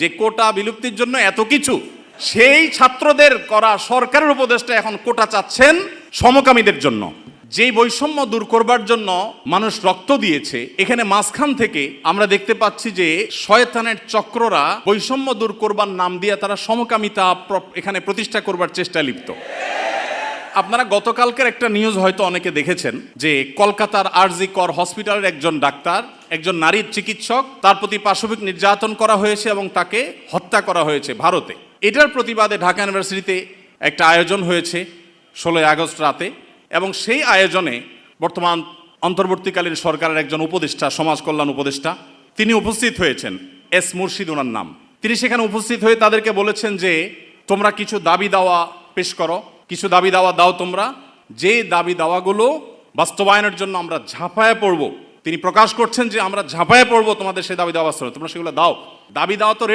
যে কোটা বিলুপ্তির জন্য এত কিছু, সেই ছাত্রদের করা সরকারের উপদেষ্টা এখন কোটা চাচ্ছেন সমকামীদের জন্য। যেই বৈষম্য দূর করবার জন্য মানুষ রক্ত দিয়েছে, এখানে মাঝখান থেকে আমরা দেখতে পাচ্ছি যে শয়তানের চক্ররা বৈষম্য দূর করবার নাম দিয়ে তারা সমকামিতা এখানে প্রতিষ্ঠা করবার চেষ্টায় লিপ্ত। আপনারা গতকালকের একটা নিউজ হয়তো অনেকে দেখেছেন যে কলকাতার আরজি কর হসপিটালের একজন ডাক্তার, একজন নারীর চিকিৎসক, তার প্রতি পাশবিক নির্যাতন করা হয়েছে এবং তাকে হত্যা করা হয়েছে ভারতে। এটার প্রতিবাদে ঢাকা ইউনিভার্সিটিতে একটা আয়োজন হয়েছে 16 আগস্ট রাতে, এবং সেই আয়োজনে বর্তমান অন্তর্বর্তীকালীন সরকারের একজন উপদেষ্টা, সমাজ কল্যাণ উপদেষ্টা, তিনি উপস্থিত হয়েছেন। এস মুর্শিদ ওনার নাম। তিনি সেখানে উপস্থিত হয়ে তাদেরকে বলেছেন যে তোমরা কিছু দাবি দাওয়া পেশ করো, কিছু দাবি দাওয়া দাও তোমরা, যে দাবি দাওয়াগুলো বাস্তবায়নের জন্য আমরা ঝাঁপায়ে পড়ব। তিনি প্রকাশ করছেন যে আমরা ঝাঁপায়ে পড়ব তোমাদের সেই দাবি দাওয়া বাস্তবায়ন, তোমরা সেগুলো দাও। দাবি দাওয়া তো রেডি